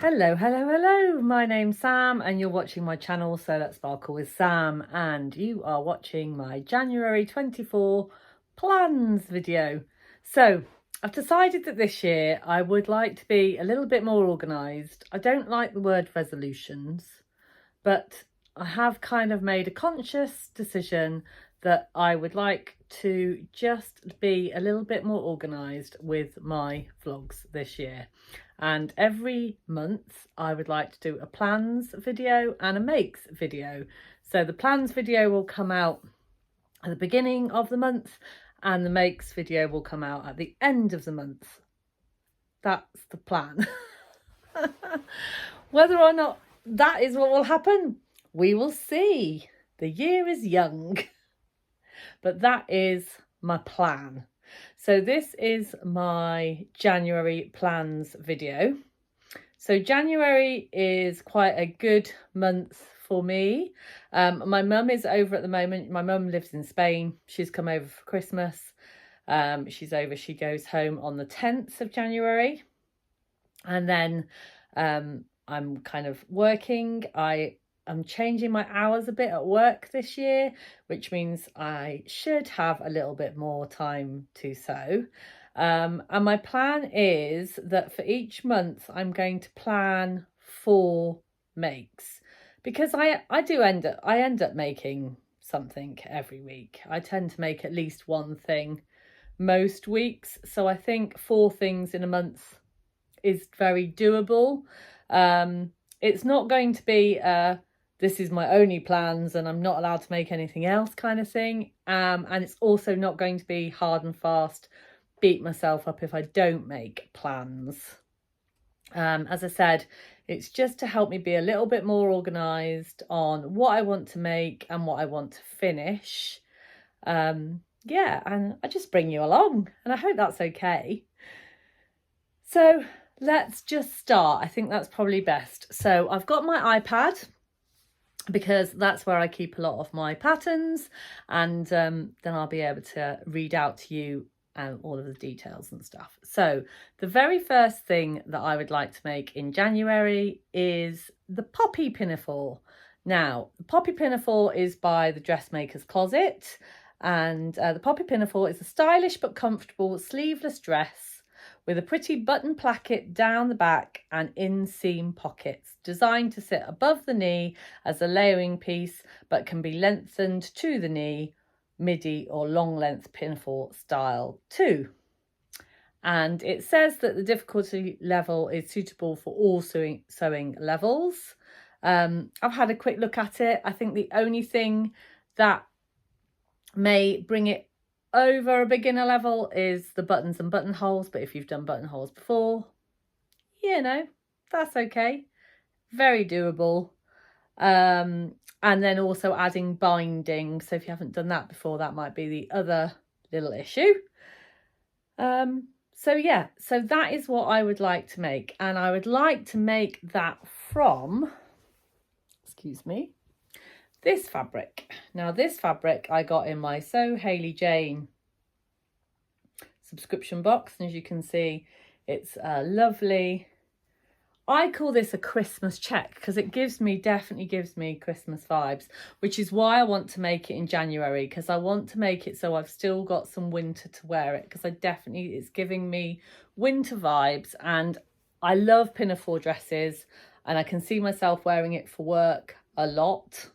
Hello, my name's Sam and you're watching my channel So Let's Sparkle with Sam, and you are watching my January 24 plans video. So I've decided that this year I would like to be a little bit more organised. I don't like the word resolutions, but I have kind of made a conscious decision that I would like to just be a little bit more organised with my vlogs this year. And every month I would like to do a plans video and a makes video. So the plans video will come out at the beginning of the month and the makes video will come out at the end of the month. That's the plan. Whether or not that is what will happen, we will see. The year is young. But that is my plan. So this is my January plans video. So January is quite a good month for me. My mum is over at the moment. My mum lives in Spain. She's come over for Christmas. She goes home on the 10th of January. And then I'm kind of working. I'm changing my hours a bit at work this year, which means I should have a little bit more time to sew. And my plan is that for each month, I'm going to plan 4 makes, because I end up making something every week. I tend to make at least one thing most weeks. So I think 4 things in a month is very doable. It's not going to be this is my only plans and I'm not allowed to make anything else kind of thing. And it's also not going to be hard and fast, beat myself up if I don't make plans. As I said, it's just to help me be a little bit more organised on what I want to make and what I want to finish. Yeah, and I just bring you along and I hope that's okay. So let's just start. I think that's probably best. So I've got my iPad, because that's where I keep a lot of my patterns, and then I'll be able to read out to you all of the details and stuff. So the very first thing that I would like to make in January is the poppy pinafore. Now, the poppy pinafore is by the Dressmaker's Closet, and the poppy pinafore is a stylish but comfortable sleeveless dress with a pretty button placket down the back and inseam pockets, designed to sit above the knee as a layering piece, but can be lengthened to the knee, midi or long length pinafore style too. And it says that the difficulty level is suitable for all sewing levels. I've had a quick look at it. I think the only thing that may bring it over a beginner level is the buttons and buttonholes, but if you've done buttonholes before, you know, that's okay. Very doable. And then also adding binding, so if you haven't done that before, that might be the other little issue. So yeah, so that is what I would like to make, and I would like to make that from, excuse me, this fabric. Now this fabric I got in my Hayley Jane subscription box, and as you can see, it's a lovely, I call this a Christmas check because it definitely gives me Christmas vibes, which is why I want to make it in January, because I want to make it so I've still got some winter to wear it, because it's giving me winter vibes, and I love pinafore dresses and I can see myself wearing it for work a lot.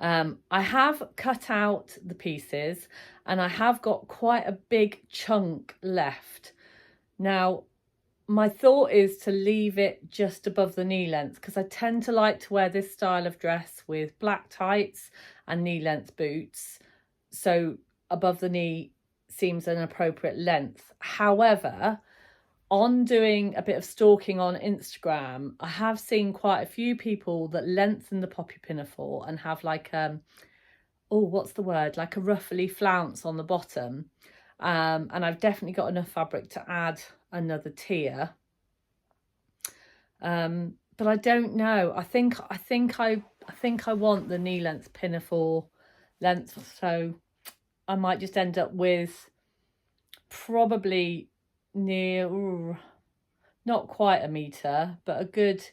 I have cut out the pieces and I have got quite a big chunk left. Now, my thought is to leave it just above the knee length, because I tend to like to wear this style of dress with black tights and knee length boots. So above the knee seems an appropriate length. However, on doing a bit of stalking on Instagram, I have seen quite a few people that lengthen the poppy pinafore and have like oh, what's the word, like a ruffly flounce on the bottom. And I've definitely got enough fabric to add another tier. But I don't know. I think I want the knee length pinafore length, so I might just end up with probably near not quite a metre, but a good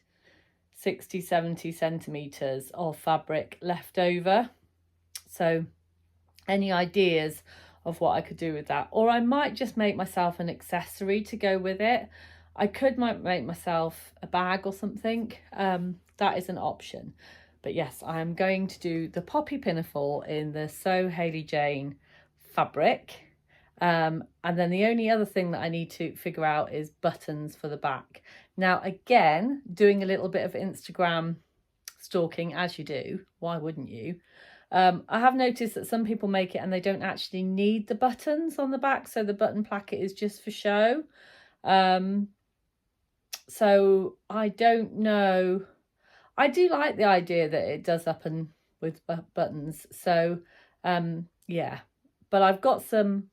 60, 70 centimetres of fabric left over. So any ideas of what I could do with that? Or I might just make myself an accessory to go with it. I might make myself a bag or something. That is an option. But yes, I am going to do the poppy pinafore in the So Hayley Jane fabric. And then the only other thing that I need to figure out is buttons for the back. Now, again, doing a little bit of Instagram stalking, as you do. Why wouldn't you? I have noticed that some people make it and they don't actually need the buttons on the back. So the button placket is just for show. So I don't know. I do like the idea that it does up and with buttons. So yeah, but I've got some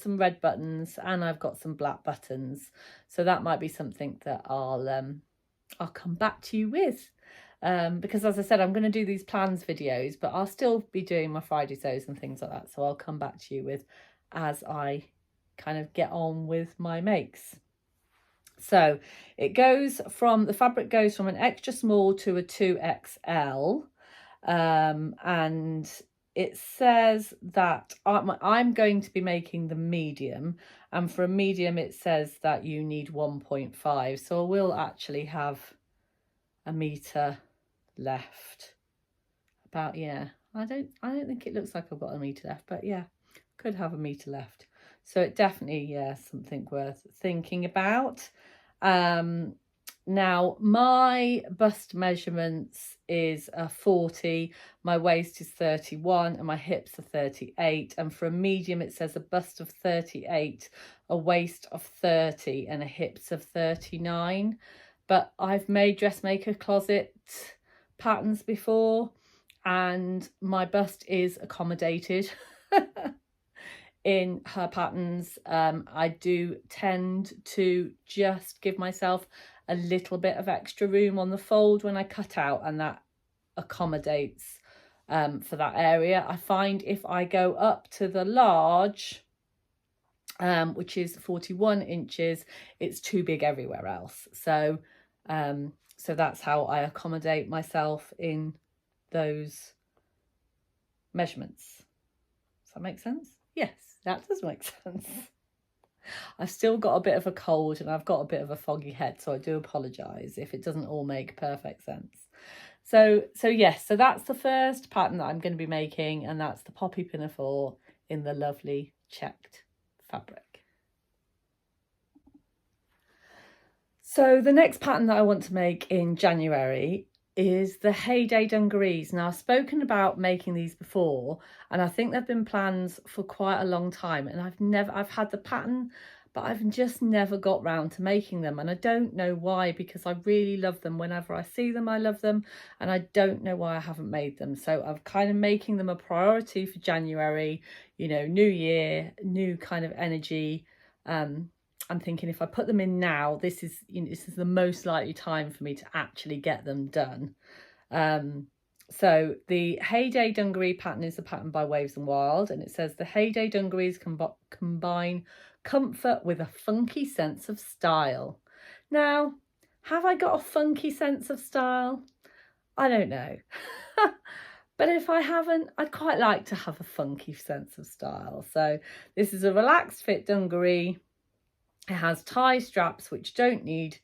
red buttons and I've got some black buttons. So that might be something that I'll come back to you with. Because as I said, I'm going to do these plans videos, but I'll still be doing my Friday sews and things like that. So I'll come back to you with as I kind of get on with my makes. So the fabric goes from an extra small to a 2XL. And it says that I'm going to be making the medium. And for a medium, it says that you need 1.5. So I will actually have a metre left. About, yeah. I don't think it looks like I've got a metre left, but yeah, could have a metre left. So it definitely, yeah, something worth thinking about. Now my bust measurements is a 40, my waist is 31 and my hips are 38, and for a medium it says a bust of 38, a waist of 30 and a hips of 39. But I've made dressmaker closet patterns before and my bust is accommodated in her patterns. I do tend to just give myself a little bit of extra room on the fold when I cut out, and that accommodates for that area. I find if I go up to the large, which is 41 inches, it's too big everywhere else. So so that's how I accommodate myself in those measurements. Does that make sense? Yes, that does make sense. I've still got a bit of a cold and I've got a bit of a foggy head, so I do apologise if it doesn't all make perfect sense. So yes, so that's the first pattern that I'm going to be making, and that's the poppy pinafore in the lovely checked fabric. So the next pattern that I want to make in January is the Heyday dungarees. Now I've spoken about making these before, and I think they've been plans for quite a long time, and I've had the pattern, but I've just never got round to making them, and I don't know why, because I really love them. Whenever I see them, I love them, and I don't know why I haven't made them. So I'm kind of making them a priority for January, you know, new year, new kind of energy. I'm thinking if I put them in now, this is the most likely time for me to actually get them done. So the Heyday dungaree pattern is a pattern by Waves and Wild, and it says the Heyday dungarees combine comfort with a funky sense of style. Now, have I got a funky sense of style? I don't know. But if I haven't, I'd quite like to have a funky sense of style. So this is a relaxed fit dungaree. It has tie straps which don't need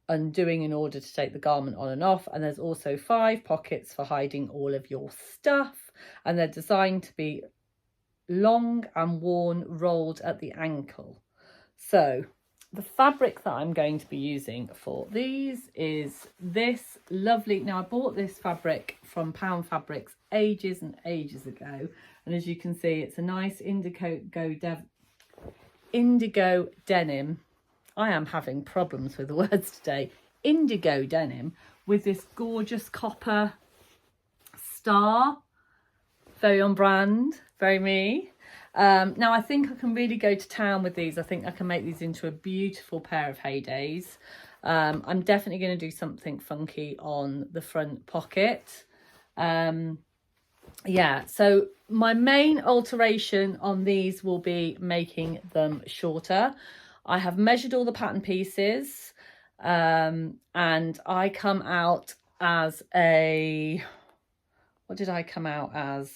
undoing in order to take the garment on and off, and there's also 5 pockets for hiding all of your stuff, and they're designed to be long and worn, rolled at the ankle. So the fabric that I'm going to be using for these is this lovely, now I bought this fabric from Pound Fabrics ages and ages ago, and as you can see it's a nice indigo denim. I am having problems with the words today. Indigo denim with this gorgeous copper star. Very on brand, very me. Now I think I can really go to town with these. I think I can make these into a beautiful pair of Heydays. I'm definitely going to do something funky on the front pocket. Yeah, so my main alteration on these will be making them shorter. I have measured all the pattern pieces. And I come out as a, what did I come out as?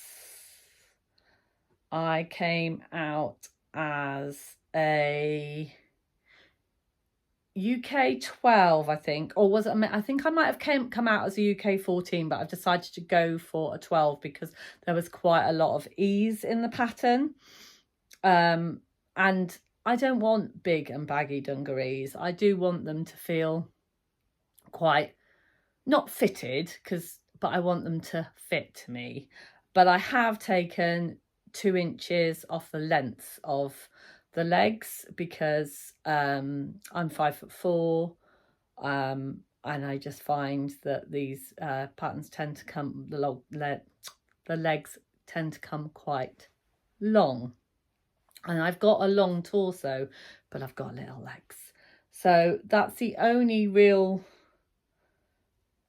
I came out as a UK 12, I think, or was it? I think I might have come out as a UK 14, but I've decided to go for a 12 because there was quite a lot of ease in the pattern. And I don't want big and baggy dungarees. I do want them to feel quite, not fitted, but I want them to fit me. But I have taken 2 inches off the length of the legs because I'm 5'4", and I just find that these patterns tend to come, the legs tend to come quite long, and I've got a long torso, but I've got little legs. So that's the only real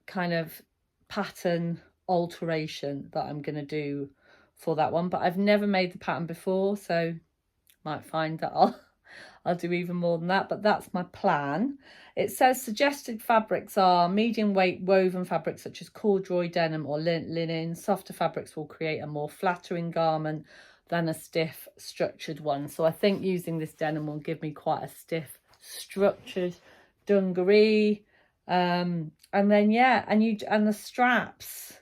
kind of pattern alteration that I'm going to do for that one, but I've never made the pattern before, so might find that I'll do even more than that, but that's my plan. It says suggested fabrics are medium weight woven fabrics such as corduroy, denim or linen. Softer fabrics will create a more flattering garment than a stiff structured one. So I think using this denim will give me quite a stiff structured dungaree. And then yeah, and the straps,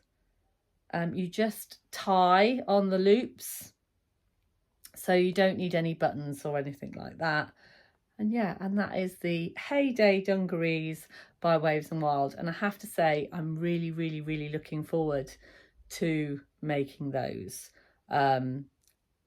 you just tie on the loops, so you don't need any buttons or anything like that. And yeah, and that is the Heyday dungarees by Waves and Wild. And I have to say, I'm really, really, really looking forward to making those. I'm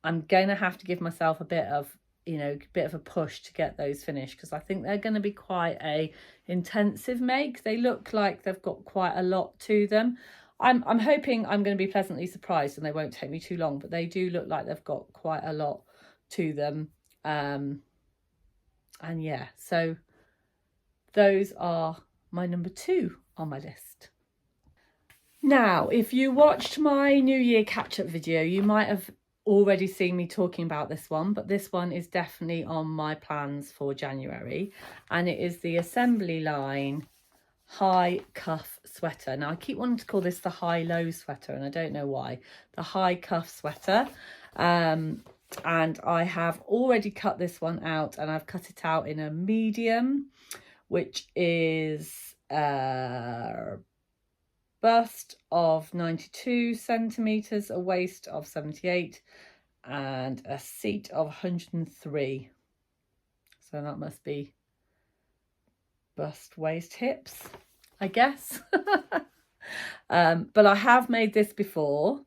going to have to give myself a bit of a push to get those finished, because I think they're going to be quite a intensive make. They look like they've got quite a lot to them. I'm hoping I'm going to be pleasantly surprised and they won't take me too long, but they do look like they've got quite a lot to them. And yeah, so those are my number 2 on my list. Now, if you watched my New Year catch-up video, you might have already seen me talking about this one, but this one is definitely on my plans for January, and it is the assembly line high cuff sweater. Now I keep wanting to call this the high-low sweater, and I don't know why. The high cuff sweater. And I have already cut this one out, and I've cut it out in a medium, which is bust of 92 centimeters, a waist of 78, and a seat of 103. So that must be bust, waist, hips, I guess. But I have made this before.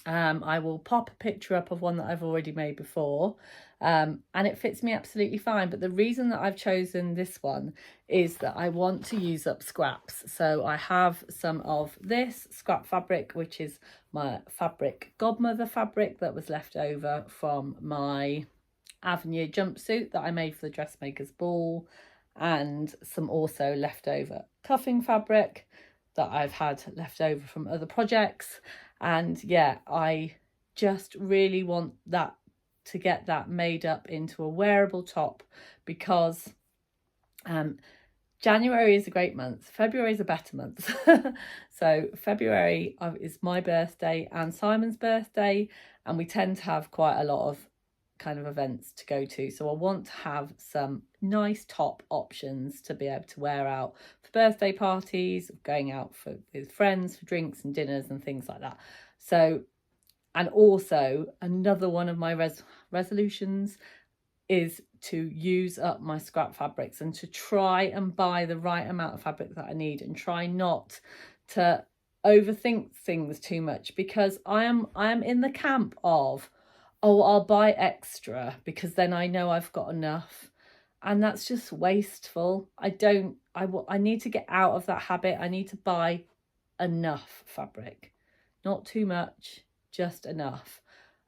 I will pop a picture up of one that I've already made before, and it fits me absolutely fine. But the reason that I've chosen this one is that I want to use up scraps. So I have some of this scrap fabric, which is my Godmother fabric that was left over from my Avenue jumpsuit that I made for the dressmaker's ball, and some also leftover cuffing fabric that I've had left over from other projects. And yeah, I just really want that, to get that made up into a wearable top, because January is a great month. February is a better month. So February is my birthday and Simon's birthday, and we tend to have quite a lot of kind of events to go to. So I want to have some nice top options to be able to wear out for birthday parties, going out with friends for drinks and dinners and things like that. So, and also another one of my resolutions is to use up my scrap fabrics and to try and buy the right amount of fabric that I need, and try not to overthink things too much, because I am in the camp of, oh, I'll buy extra because then I know I've got enough, and that's just wasteful. I need to get out of that habit. I need to buy enough fabric, not too much, just enough.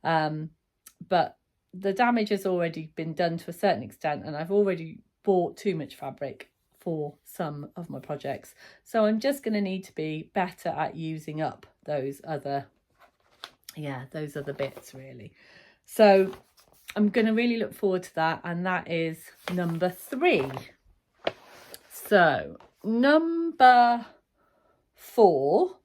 But the damage has already been done to a certain extent, and I've already bought too much fabric for some of my projects. So I'm just going to need to be better at using up those other bits, really. So I'm going to really look forward to that, and that is number 3. So number 4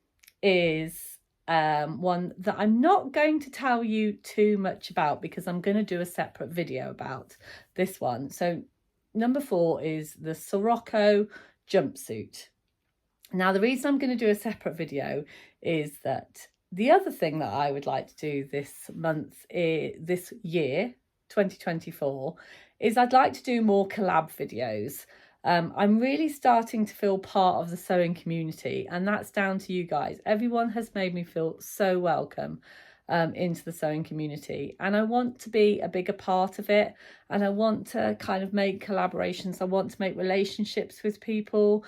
is one that I'm not going to tell you too much about because I'm going to do a separate video about this one. So number 4 is the Sirocco jumpsuit. Now, the reason I'm going to do a separate video is that the other thing that I would like to do this year, 2024, is I'd like to do more collab videos. I'm really starting to feel part of the sewing community, and that's down to you guys. Everyone has made me feel so welcome into the sewing community, and I want to be a bigger part of it, and I want to kind of make collaborations. I want to make relationships with people.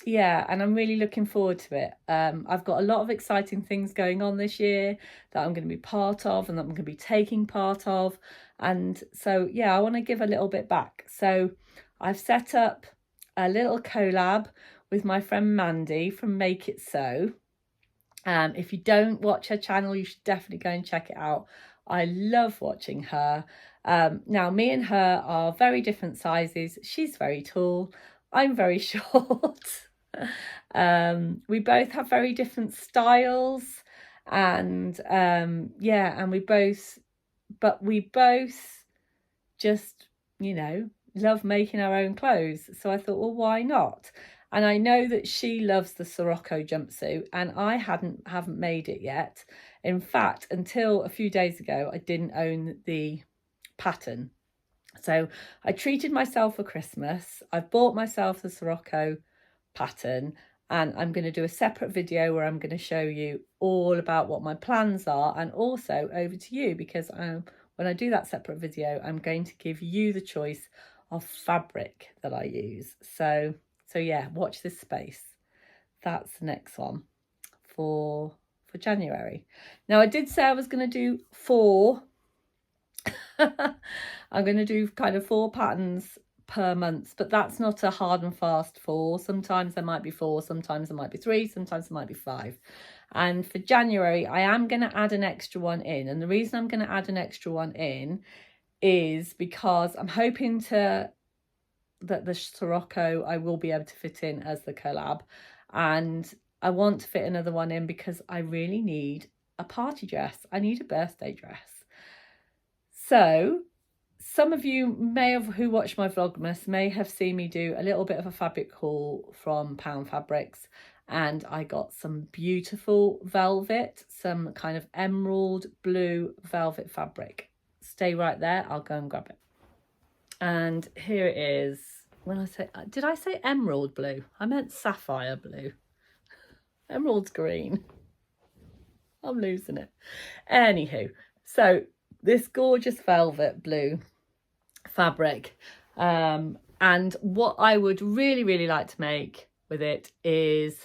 Yeah, and I'm really looking forward to it. I've got a lot of exciting things going on this year that I'm going to be part of and that I'm going to be taking part of. And so, yeah, I want to give a little bit back. So I've set up a little collab with my friend Mandy from Make It Sew. If you don't watch her channel, you should definitely go and check it out. I love watching her. Now, me and her are very different sizes. She's very tall. I'm very short. We both have very different styles, and yeah, and we both just, you know, love making our own clothes. So I thought, well, why not? And I know that she loves the Sirocco jumpsuit, and I haven't made it yet. In fact, until a few days ago, I didn't own the pattern. So I treated myself for Christmas. I've bought myself the Sirocco pattern, and I'm going to do a separate video where I'm going to show you all about what my plans are, and also over to you, because when I do that separate video, I'm going to give you the choice of fabric that I use. So yeah, watch this space. That's the next one for January. Now, I did say I was going to do 4. I'm going to do kind of 4 patterns per month, but that's not a hard and fast 4. Sometimes there might be 4, sometimes there might be 3, sometimes there might be 5. And for January, I am going to add an extra one in. And the reason I'm going to add an extra one in is because I'm hoping that the Sirocco I will be able to fit in as the collab, and I want to fit another one in because I really need a party dress. I need a birthday dress. So some of you who watched my Vlogmas may have seen me do a little bit of a fabric haul from Pound Fabrics, and I got some beautiful velvet, some kind of emerald blue velvet fabric. Stay right there, I'll go and grab it. And here it is. Did I say emerald blue? I meant sapphire blue. Emerald's green. I'm losing it. Anywho, so this gorgeous velvet blue fabric, and what I would really like to make with it is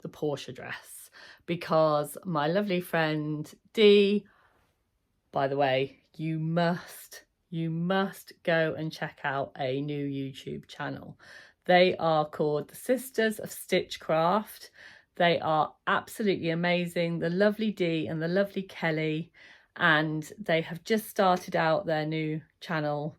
the Portia dress, because my lovely friend Dee, by the way, you must go and check out a new YouTube channel. They are called the Sisters of Stitchcraft. They are absolutely amazing, the lovely Dee and the lovely Kelly, and they have just started out their new channel.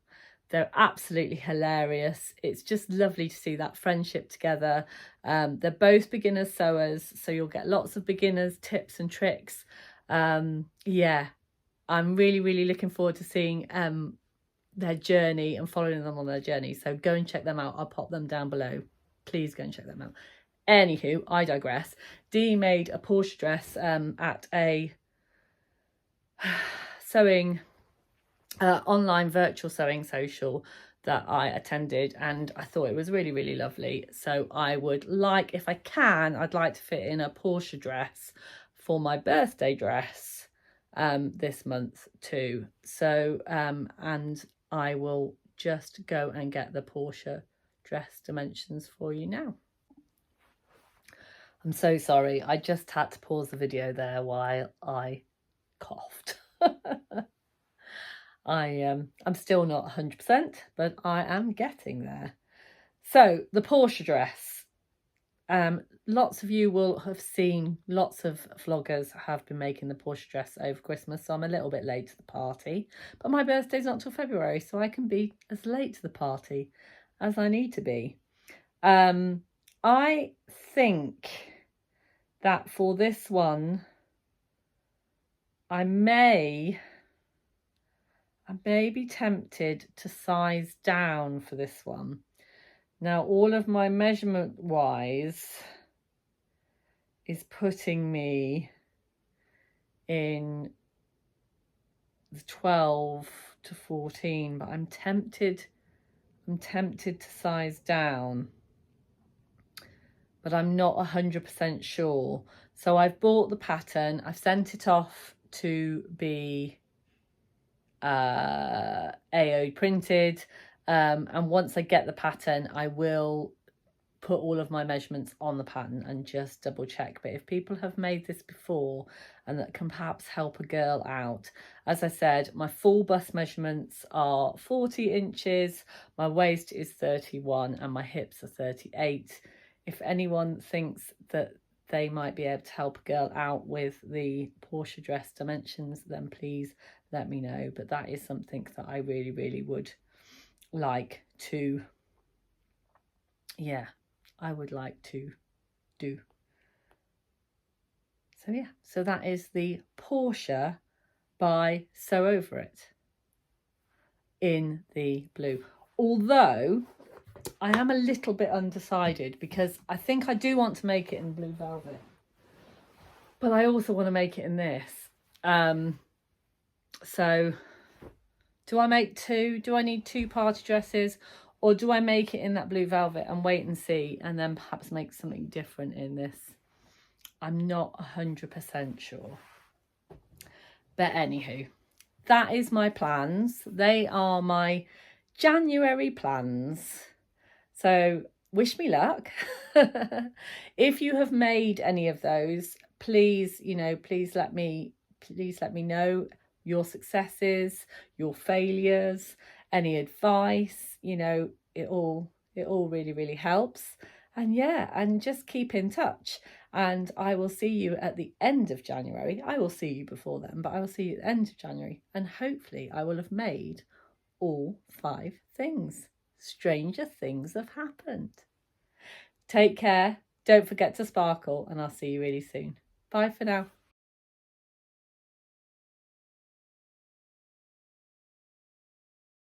They're absolutely hilarious. It's just lovely to see that friendship together. They're both beginner sewers, so you'll get lots of beginners tips and tricks. Yeah, I'm really looking forward to seeing their journey and following them on their journey. So go and check them out. I'll pop them down below. Please go and check them out. Anywho, I digress. Dee made a Portia dress at a sewing online virtual sewing social that I attended, and I thought it was really lovely. So I would like, if I can, I'd like to fit in a Portia dress for my birthday dress this month too. So and I will just go and get the Portia dress dimensions for you now. I'm so sorry, I just had to pause the video there while I coughed. I'm still not 100%, but I am getting there. So the Portia dress, lots of you will have seen, lots of vloggers have been making the Portia dress over Christmas, so I'm a little bit late to the party, but my birthday's not till February, so I can be as late to the party as I need to be. I think that for this one, I may be tempted to size down for this one. Now, all of my measurement wise is putting me in the 12 to 14, but I'm tempted to size down, but I'm not 100% sure. So I've bought the pattern, I've sent it off to be AO printed, and once I get the pattern, I will put all of my measurements on the pattern and just double check. But if people have made this before and that can perhaps help a girl out, as I said, my full bust measurements are 40 inches, my waist is 31 and my hips are 38. If anyone thinks that they might be able to help a girl out with the Portia dress dimensions, then please let me know. But that is something that I really, really would like to, I would like to do. So yeah, so that is the Portia by Sew Over It in the blue. Although I am a little bit undecided because I think I do want to make it in blue velvet, but I also want to make it in this. So do I make two? Do I need two party dresses? Or do I make it in that blue velvet and wait and see, and then perhaps make something different in this? I'm not 100% sure. But anywho, that is my plans. They are my January plans. So wish me luck. If you have made any of those, please, please let me know your successes, your failures, any advice. It all really, really helps. And yeah, and just keep in touch. And I will see you at the end of January. I will see you before then, but I will see you at the end of January. And hopefully I will have made all 5 things. Stranger things have happened. Take care. Don't forget to sparkle, and I'll see you really soon. Bye for now.